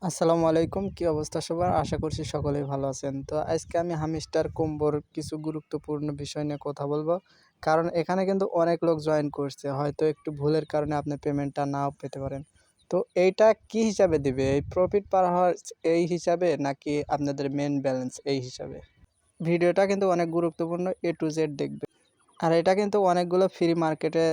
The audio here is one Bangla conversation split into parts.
আসসালামু আলাইকুম। কি অবস্থা সবার? আশা করছি সকলেই ভালো আছেন। তো আজকে আমি হামিস্টার কম্বোর কিছু গুরুত্বপূর্ণ বিষয় নিয়ে কথা বলবো। কারণ এখানে কিন্তু অনেক লোক জয়েন করছে। হয়তো একটু ভুলের কারণে আপনি পেমেন্টটা নাও পেতে পারেন। তো এইটা কি হিসাবে দিবে? এই প্রফিট পার হাওয়ার্স এই হিসাবে নাকি আপনাদের মেইন ব্যালেন্স এই হিসাবে? ভিডিওটা কিন্তু অনেক গুরুত্বপূর্ণ A to Z দেখবেন। আর এটা কিন্তু অনেকগুলো ফ্রি মার্কেটে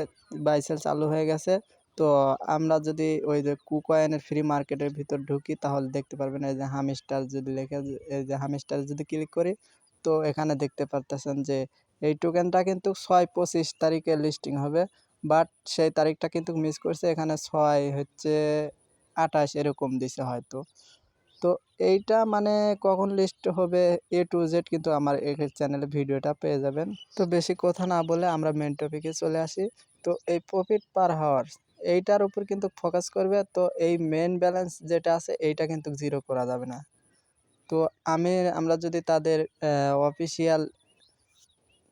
বাই সেল চালু হয়ে গেছে। তো আমরা যদি ওই যে কুকয়েনের ফ্রি মার্কেটের ভিতর ঢুকি তাহলে দেখতে পারবেন এই যে হামস্টার যদি লেখা এই যে হামস্টার যদি ক্লিক করি তো এখানে দেখতে পারতেছেন যে এই টোকেনটা কিন্তু ৬-২৫ তারিখে লিস্টিং হবে। বাট সেই তারিখটা কিন্তু মিস করছে। এখানে ৬ হচ্ছে ২৮ এরকম দিছে হয়তো। তো এইটা মানে কখন লিস্ট হবে A to Z কিন্তু আমার এই চ্যানেলে ভিডিওটা পেয়ে যাবেন। তো বেশি কথা না বলে আমরা মেইন টপিকে চলে আসি। তো এই প্রফিট পার হাওয়ার এইটার উপর কিন্তু ফোকাস করবে। তো এই মেইন ব্যালেন্স যেটা আছে এইটা কিন্তু জিরো করা যাবে না। তো আমরা যদি তাদের অফিসিয়াল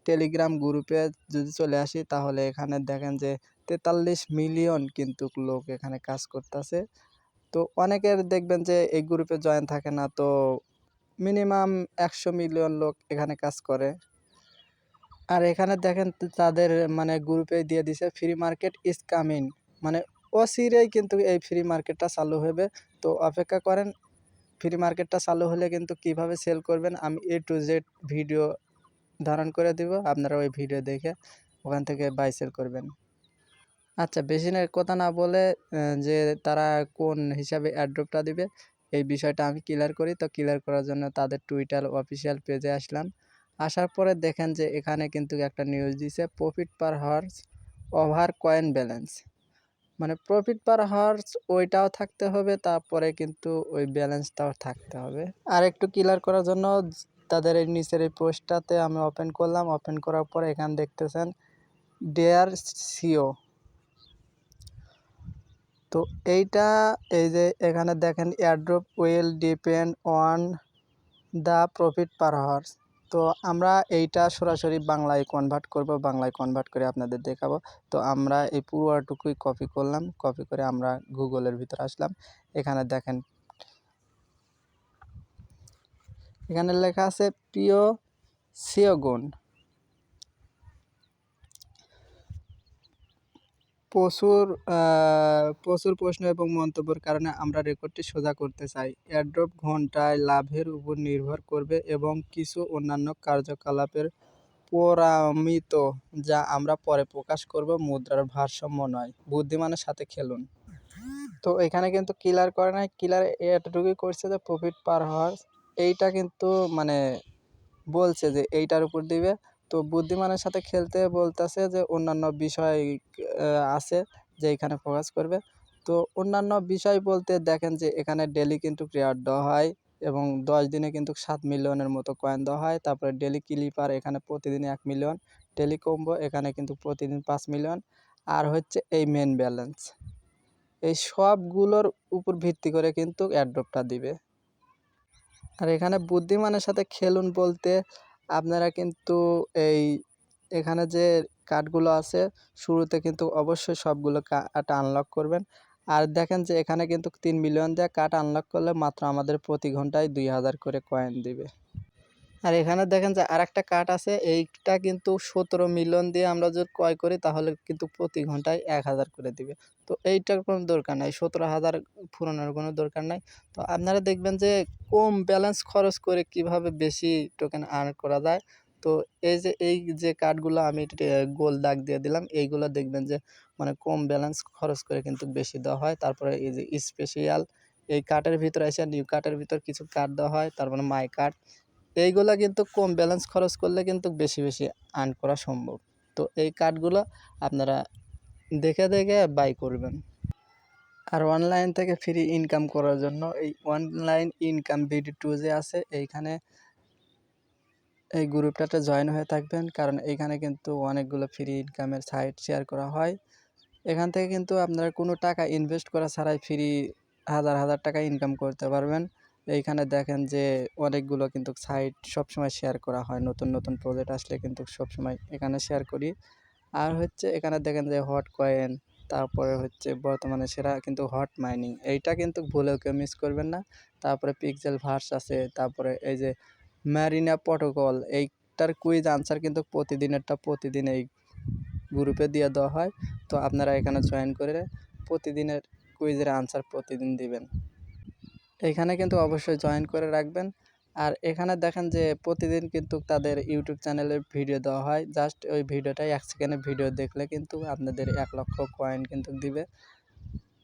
টেলিগ্রাম গ্রুপে যদি চলে আসি তাহলে এখানে দেখেন যে ৪৩ মিলিয়ন কিন্তু লোক এখানে কাজ করতেছে। তো অনেকের দেখবেন যে এই গ্রুপে জয়েন থাকে না। তো মিনিমাম ১০০ মিলিয়ন লোক এখানে কাজ করে। আর এখানে দেখেন তাদের মানে গ্রুপে দিয়ে দিছে ফ্রি মার্কেট ইজ কামিং। মানে অচিরেই কিন্তু এই ফ্রি মার্কেটটা চালু হবে। তো অপেক্ষা করেন। ফ্রি মার্কেটটা চালু হলে কিন্তু কিভাবে সেল করবেন আমি A to Z ভিডিও ধারণ করে দিব। আপনারা ওই ভিডিও দেখে ওখান থেকে বাই সেল করবেন। আচ্ছা, বেশি কথা না বলে যে তারা কোন হিসাবে অ্যাড্রপটা দিবে এই বিষয়টা আমি ক্লিয়ার করি। তো ক্লিয়ার করার জন্য তাদের টুইটার অফিসিয়াল পেজে আসলাম। আসার পরে দেখেন যে এখানে কিন্তু একটা নিউজ দিছে প্রফিট পার হাওয়ার্স ওভার কয়েন ব্যালেন্স। মানে প্রফিট পার হাওয়ার্স ওইটাও থাকতে হবে, তারপরে কিন্তু ওই ব্যালেন্সটাও থাকতে হবে। আর একটু ক্লিয়ার করার জন্য তাদের এই নিচের এই পোস্টটাতে আমি ওপেন করলাম। ওপেন করার পরে এখানে দেখতেছেন ডিয়ার সিও। তো এইটা এই যে এখানে দেখেন airdrop will depend on the profit per hours. তো আমরা এইটা সরাসরি বাংলায় কনভার্ট করব, বাংলায় কনভার্ট করে আপনাদের দেখাবো। তো আমরা এই পুরোটুকুই কপি করলাম, কপি করে আমরা গুগলের ভিতর আসলাম। এখানে দেখেন এখানে লেখা আছে প্রিয় সিওগুন। প্রচুর প্রচুর প্রশ্ন এবং মন্তব্যের কারণে আমরা রেকর্ডটি সোজা করতে চাই। এয়ারড্রপ ঘন্টায় লাভের উপর নির্ভর করবে এবং কিছু অন্যান্য কার্যকলাপের পরামিত যা আমরা পরে প্রকাশ করব, মুদ্রার ভারসাম্য নয়। বুদ্ধিমানের সাথে খেলুন। তো এখানে কিন্তু ক্লিয়ার করে নাই, ক্লিয়ার এতটুকুই করছে যে প্রফিট পার হাওয়ার এইটা কিন্তু মানে বলছে যে এইটার উপর দিবে। তো বুদ্ধিমানের সাথে খেলতে বলতেছে যে অন্যান্য বিষয় আছে যে এখানে ফোকাস করবে। তো অন্যান্য বিষয় বলতে দেখেন যে এখানে ডেলি কিন্তু রেওয়ার্ড দেওয়া হয় এবং 10 দিনে কিন্তু 7 মিলিয়নের মতো কয়েন দেওয়া হয়। তারপরে ডেলি ক্লিপার এখানে প্রতিদিন 1 মিলিয়ন, ডেলি কম্বো এখানে কিন্তু প্রতিদিন 5 মিলিয়ন। আর হচ্ছে এই মেন ব্যালেন্স, এই সবগুলোর উপর ভিত্তি করে কিন্তু এয়ারড্রপটা দিবে। আর এখানে বুদ্ধিমানের সাথে খেলুন বলতে আপনারা কিন্তু এই এখানে যে কার্ডগুলো আছে শুরুতে কিন্তু অবশ্যই সবগুলো কার্ড আনলক করবেন। আর দেখেন যে এখানে কিন্তু 3 মিলিয়ন দিয়ে কার্ড আনলক করলে মাত্র আমাদের প্রতি ঘন্টায় 2000 করে কয়েন দিবে। আর এখানে দেখেন যে আরেকটা কার্ড আছে, এইটা কিন্তু 17 মিলিয়ন দিয়ে আমরা যদি ক্রয় করি তাহলে কিন্তু প্রতি ঘন্টায় 1000 করে দিবে। তো এইটার কোনো দরকার নাই, 17,000 ফুরানোর কোনো দরকার নাই। তো আপনারা দেখবেন যে কম ব্যালেন্স খরচ করে কিভাবে বেশি টোকেন আর্ন করা যায়। তো এই যে কার্ডগুলো আমি গোল দাগ দিয়ে দিলাম, এইগুলো দেখবেন যে মানে কম ব্যালেন্স খরচ করে কিন্তু বেশি দেওয়া হয়। তারপরে এই যে স্পেশাল এই কার্ডের ভিতরে এসে নিউ কার্ডের ভিতর কিছু কার্ড দেওয়া হয়, তারপরে মাই কার্ড। এইগুলা কিন্তু কম ব্যালেন্স খরচ করলে কিন্তু বেশি বেশি আর্ন করা সম্ভব। তো এই কার্ডগুলো আপনারা দেখে দেখে বাই করবেন। আর অনলাইন থেকে ফ্রি ইনকাম করার জন্য এই অনলাইন ইনকাম BD2 যে আছে এইখানে এই গ্রুপটাতে জয়েন হয়ে থাকবেন। কারণ এইখানে কিন্তু অনেকগুলো ফ্রি ইনকামের সাইট শেয়ার করা হয়। এখান থেকে কিন্তু আপনারা কোনো টাকা ইনভেস্ট করা ছাড়াই ফ্রি হাজার হাজার টাকা ইনকাম করতে পারবেন। এইখানে দেখেন যে অনেকগুলো কিন্তু সাইট সবসময় শেয়ার করা হয়, নতুন নতুন প্রজেক্ট আসলে কিন্তু সবসময় এখানে শেয়ার করি। আর হচ্ছে এখানে দেখেন যে হট কয়েন, তারপরে হচ্ছে বর্তমানে সেরা কিন্তু হট মাইনিং, এইটা কিন্তু ভুলেও কেউ মিস করবেন না। তারপরে পিক্সেল ভার্স আছে, তারপরে এই যে ম্যারিনা প্রোটোকল, এইটার কুইজ আনসার কিন্তু প্রতিদিনেরটা প্রতিদিন এই গ্রুপে দিয়ে দেওয়া হয়। তো আপনারা এখানে জয়েন করে প্রতিদিনের কুইজের আনসার প্রতিদিন দিবেন। এখানে কিন্তু অবশ্যই জয়েন করে রাখবেন। আর এখানে দেখেন যে প্রতিদিন কিন্তু তাদের ইউটিউব চ্যানেলে ভিডিও দেওয়া হয়, জাস্ট ওই ভিডিওটাই 1 সেকেন্ডের ভিডিও দেখলে কিন্তু আপনাদের 1 লক্ষ কয়েন কিন্তু দিবে।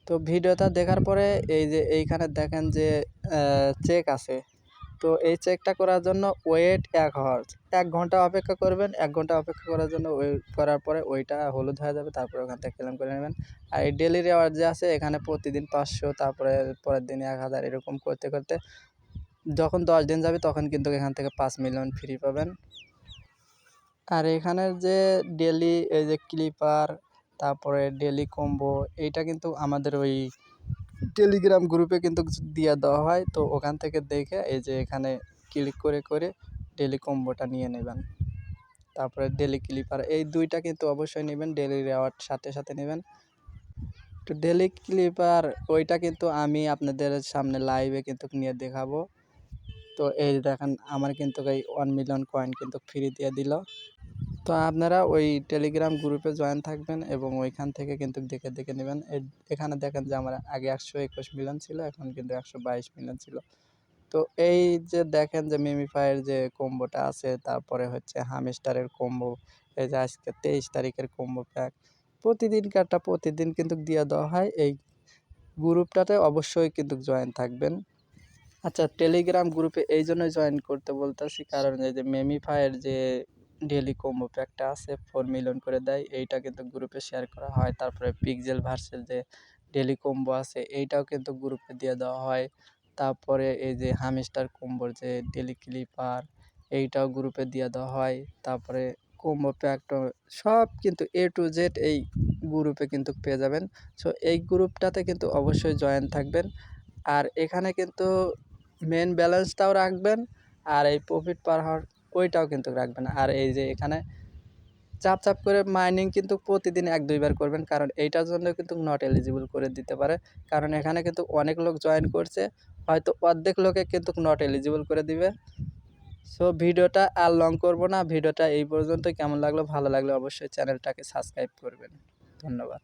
তো ভিডিওটা দেখার পরে এই যে এইখানে দেখেন যে চেক আছে, তো এই চেকটা করার জন্য ওয়েট 1 হাওয়ার্স, 1 ঘন্টা অপেক্ষা করবেন। 1 ঘন্টা অপেক্ষা করার জন্য ওয়েট করার পরে ওইটা হলুদ হয়ে যাবে, তারপরে ওখান থেকে ক্লেম করে নেবেন। আর এই ডেইলি রিওয়ার্ড যে আছে এখানে প্রতিদিন 500, তারপরে পরের দিন 1000, এরকম করতে করতে যখন 10 দিন যাবে তখন কিন্তু এখান থেকে 5 মিলিয়ন ফ্রি পাবেন। আর এখানের যে ডেইলি এই যে ক্লিপার, তারপরে ডেইলি কম্বো, এইটা কিন্তু আমাদের ওই টেলিগ্রাম গ্রুপে কিন্তু দিয়ে দেওয়া হয়। তো ওখান থেকে দেখে এই যে এখানে ক্লিক করে করে ডেইলি কম্বোটা নিয়ে নেবেন। তারপরে ডেইলি ক্লিপার, এই দুইটা কিন্তু অবশ্যই নেবেন, ডেইলি রিওয়ার্ড সাথে সাথে নেবেন। তো ডেইলি ক্লিপার ওইটা কিন্তু আমি আপনাদের সামনে লাইভে কিন্তু নিয়ে দেখাবো। তো এই দেখেন আমার কিন্তু এই 1 মিলিয়ন কয়েন কিন্তু ফ্রি দিয়ে দিল। তো আপনারা ওই টেলিগ্রাম গ্রুপে জয়েন থাকবেন এবং ওইখান থেকে কিন্তু দেখে দেখে নেবেন। এখানে দেখেন যে আমার আগে 121 মিলিয়ন ছিল, এখন কিন্তু 122 মিলিয়ন ছিল। তো এই যে দেখেন যে মেমিফাইয়ের যে কম্বোটা আছে, তারপরে হচ্ছে হামস্টারের কম্বো, এই যে আজকে 23 তারিখের কম্বো প্যাক, প্রতিদিনকারটা প্রতিদিন কিন্তু দিয়ে দেওয়া হয়। এই গ্রুপটাতে অবশ্যই কিন্তু জয়েন থাকবেন। আচ্ছা, টেলিগ্রাম গ্রুপে এই জন্যই জয়েন করতে বলতেছি, কারণ এই যে মেমিফাইয়ের যে ডেইলি কম্বো প্যাকটা আছে 4 মিলিয়ন করে দেয়, এইটা কিন্তু গ্রুপে শেয়ার করা হয়। তারপরে পিক্সেল ভার্সের যে ডেইলি কম্বো আছে এইটাও কিন্তু গ্রুপে দিয়ে দেওয়া হয়। তারপরে এই যে হামস্টার কম্বোর যে ডেইলি ক্লিপার, এইটাও গ্রুপে দিয়ে দেওয়া হয়। তারপরে কম্বো প্যাকটা সব কিন্তু A to Z এই গ্রুপে কিন্তু পেয়ে যাবেন। সো এই গ্রুপটাতে কিন্তু অবশ্যই জয়েন থাকবেন। আর এখানে কিন্তু মেন ব্যালেন্সটাও রাখবেন, আর এই প্রফিট পার হাওয়ার ওইটাও কিন্তু রাখবেন। আর এই যে এখানে চাপ চাপ করে মাইনিং কিন্তু প্রতিদিন 1-2 বার করবেন, কারণ এইটার জন্য কিন্তু নট এলিজিবল করে দিতে পারে। কারণ এখানে কিন্তু অনেক লোক জয়েন করছে, হয়তো অর্ধেক লোকে কিন্তু নট এলিজিবল করে দিবে। সো ভিডিওটা আর লং করব না, ভিডিওটা এই পর্যন্তই। কেমন লাগলো? ভালো লাগলে অবশ্যই চ্যানেলটাকে সাবস্ক্রাইব করবেন। ধন্যবাদ।